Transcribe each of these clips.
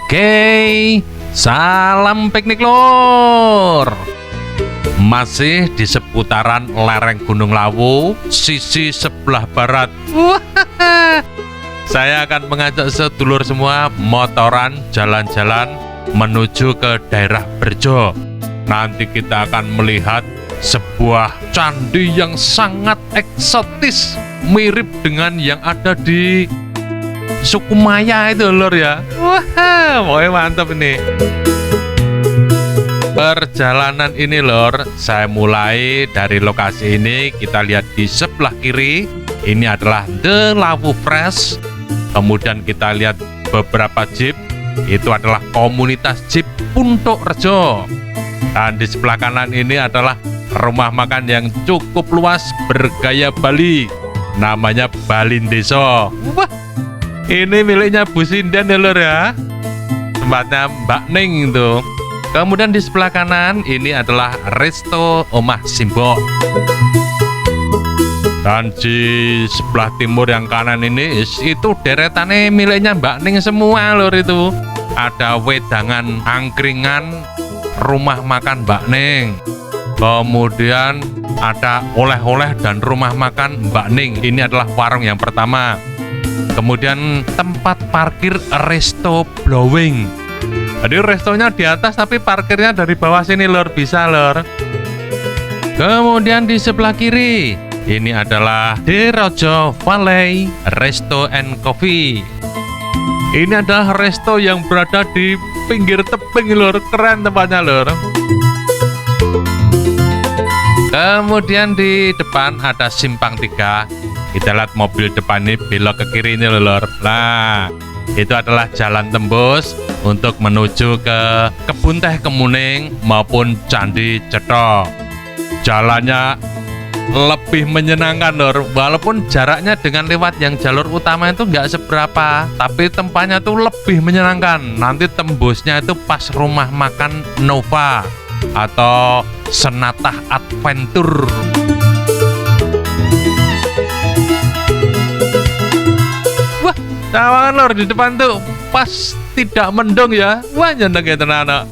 Oke, salam piknik lor. Masih di seputaran lereng Gunung Lawu, sisi sebelah barat. Saya akan mengajak sedulur semua motoran jalan-jalan menuju ke daerah Berjo. Nanti kita akan melihat sebuah candi yang sangat eksotis, mirip dengan yang ada di suku Maya itu lor ya. Wah, pokoknya mantap ini. Perjalanan ini lor, saya mulai dari lokasi ini. Kita lihat di sebelah kiri, ini adalah The Lawu Fresh. Kemudian kita lihat beberapa jeep, itu adalah komunitas jeep Puntuk Rejo. Dan di sebelah kanan ini adalah rumah makan yang cukup luas bergaya Bali, namanya Balindeso. Wah, ini miliknya Bu Sinden ya lor ya, tempatnya Mbak Ning itu. Kemudian di sebelah kanan ini adalah Resto Omah Simbok. Dan di sebelah timur yang kanan ini itu deretannya miliknya Mbak Ning semua lor itu. Ada wedangan angkringan, rumah makan Mbak Ning. Kemudian ada oleh-oleh dan rumah makan Mbak Ning. Ini adalah warung yang pertama. Kemudian tempat parkir Resto Blowing. Jadi restonya di atas tapi parkirnya dari bawah sini lor, bisa lor. Kemudian di sebelah kiri ini adalah The Rojo Valley Resto and Coffee. Ini adalah resto yang berada di pinggir tebing lor, keren tempatnya lor. Kemudian di depan ada simpang 3. Kita lihat mobil depan ini belok ke kiri ini lor. Nah, itu adalah jalan tembus untuk menuju ke Kebun Teh Kemuning maupun Candi Cetha. Jalannya lebih menyenangkan lor, walaupun jaraknya dengan lewat yang jalur utama itu nggak seberapa, tapi tempatnya tuh lebih menyenangkan. Nanti tembusnya itu pas rumah makan Nova atau Senatah Adventure. Wah, tawangan lor di depan tuh pas tidak mendung ya. Wah, nyeneng ya tenan.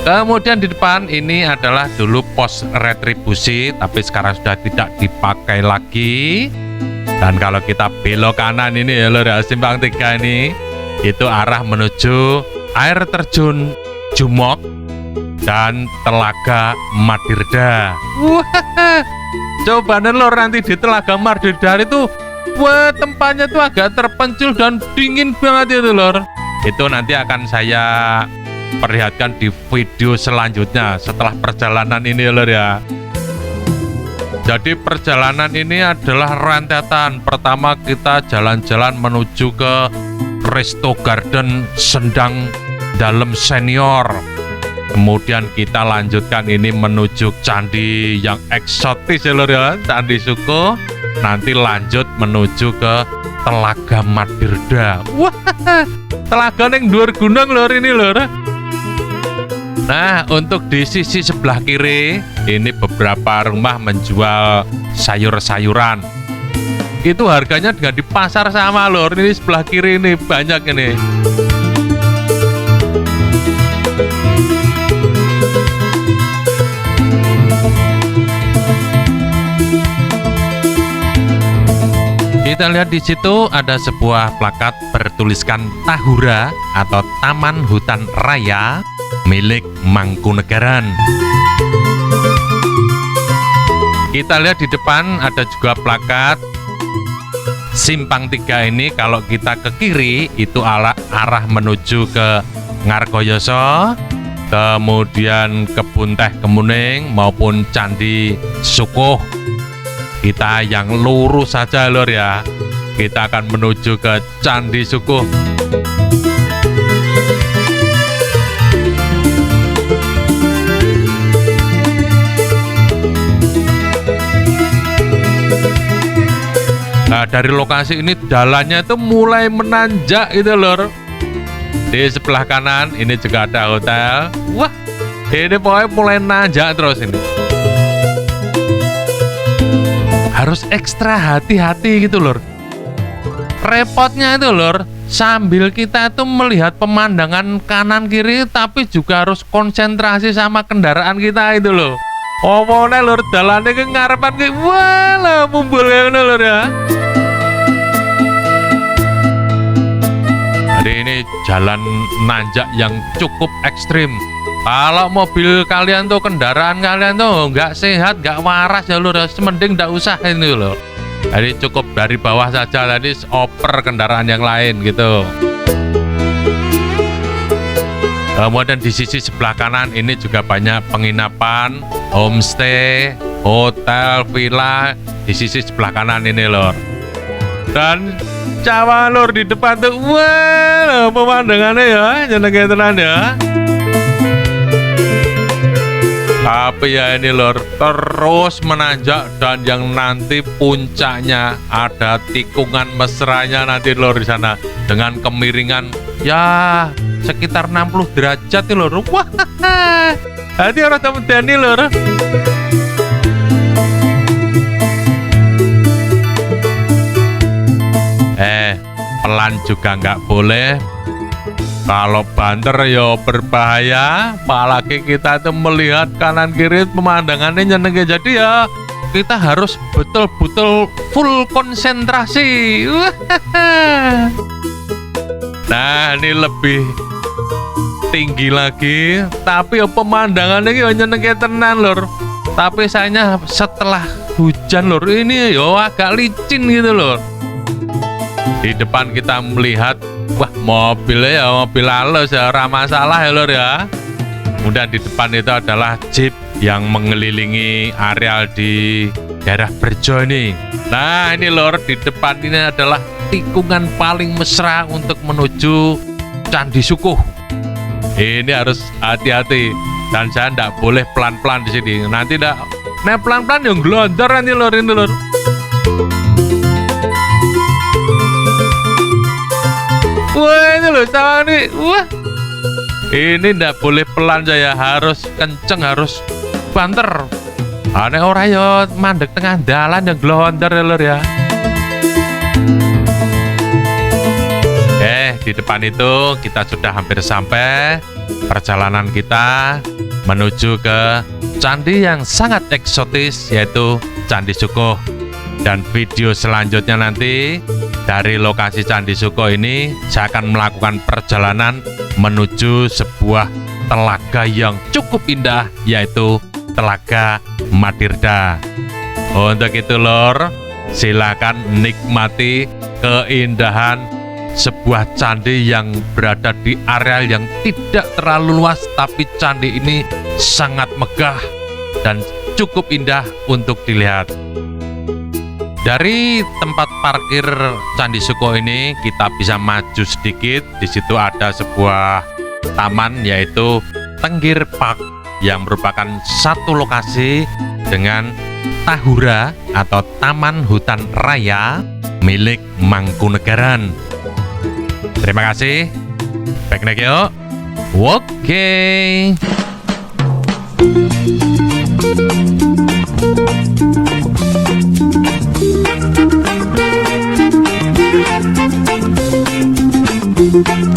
Kemudian di depan ini adalah dulu pos retribusi, tapi sekarang sudah tidak dipakai lagi. Dan kalau kita belok kanan ini ya lor, simpang 3 ini, itu arah menuju air terjun Jumok dan Telaga Madirda. Wah, coba lor nanti di Telaga Madirda itu, wah tempatnya tuh agak terpencil dan dingin banget itu lor. Itu nanti akan saya perlihatkan di video selanjutnya setelah perjalanan ini lor ya. Jadi perjalanan ini adalah rentetan. Pertama kita jalan-jalan menuju ke Resto Garden Sendang Dalem Senior. Kemudian kita lanjutkan ini menuju candi yang eksotis ya lor ya, Candi Suko. Nanti lanjut menuju ke Telaga Madirda. Wah, telaga yang dhuwur gunung lor ini lor. Nah, untuk di sisi sebelah kiri ini beberapa rumah menjual sayur-sayuran. Itu harganya dengan di pasar sama lor. Ini sebelah kiri ini banyak ini. Kita lihat di situ ada sebuah plakat bertuliskan Tahura atau Taman Hutan Raya milik Mangkunegaran. Kita lihat di depan ada juga plakat simpang 3 ini. Kalau kita ke kiri itu arah menuju ke Ngargoyoso, kemudian Kebun Teh Kemuning maupun Candi Sukuh. Kita yang lurus saja lor ya, kita akan menuju ke Candi Sukuh. Nah, dari lokasi ini jalannya itu mulai menanjak itu lor. Di sebelah kanan ini juga ada hotel. Wah, ini pokoknya mulai nanjak terus ini. Harus ekstra hati-hati gitu lor. Repotnya itu lor, sambil kita itu melihat pemandangan kanan kiri, tapi juga harus konsentrasi sama kendaraan kita itu loh. Omongnya lur, jalannya ke ngarepan ke wala mumbul kayak gini lur ya. Jadi ini jalan nanjak yang cukup ekstrim. Kalau mobil kalian tuh, kendaraan kalian tuh nggak sehat, nggak waras ya lur, mending nggak usah ini lur. Jadi cukup dari bawah saja, tadi oper kendaraan yang lain gitu. Kemudian di sisi sebelah kanan ini juga banyak penginapan, homestay, hotel, villa di sisi sebelah kanan ini lor. Dan cawan lor di depan tuh, wah pemandangannya ya, jenenge tenan ya. Tapi ya ini lor, terus menanjak dan yang nanti puncaknya ada tikungan mesranya nanti lor di sana dengan kemiringan ya sekitar 60 derajat nih lor. Wah, hati orang temen nih lor. Pelan juga nggak boleh. Kalau banter ya berbahaya, apalagi kita tuh melihat kanan kiri pemandangannya nyenengnya. Jadi ya kita harus betul-betul full konsentrasi. Nah ini lebih tinggi lagi, tapi ya pemandangannya ya nyenengnya tenan lor. Tapi sayangnya setelah hujan lor, ini yo agak licin gitu lor. Di depan kita melihat, wah mobilnya ya mobil halus ya, ramah masalah ya lor ya. Kemudian di depan itu adalah jeep yang mengelilingi areal di daerah Berjo ini. Nah ini lor, di depan ini adalah tikungan paling mesra untuk menuju Candi Sukuh. Ini harus hati-hati dan saya tidak boleh pelan-pelan di sini. Nanti tidak, nah pelan-pelan yang gelontor nanti lor, ini lor. Wah ini loh cawan nih, wah ini ndak boleh pelan, saya harus kenceng, harus banter. Aneh orang yo mandek tengah jalan yang glonter ya lor ya. Di depan itu kita sudah hampir sampai. Perjalanan kita menuju ke candi yang sangat eksotis, yaitu Candi Sukuh. Dan video selanjutnya nanti dari lokasi Candi Sukuh ini saya akan melakukan perjalanan menuju sebuah telaga yang cukup indah, yaitu Telaga Madirda. Untuk itu lor, silakan nikmati keindahan sebuah candi yang berada di area yang tidak terlalu luas, tapi candi ini sangat megah dan cukup indah untuk dilihat. Dari tempat parkir Candi Sukuh ini kita bisa maju sedikit. Di situ ada sebuah taman, yaitu Tenggir Park, yang merupakan satu lokasi dengan Tahura atau Taman Hutan Raya milik Mangkunegaran. Terima kasih. Baik nek yo. Oke. Thank you.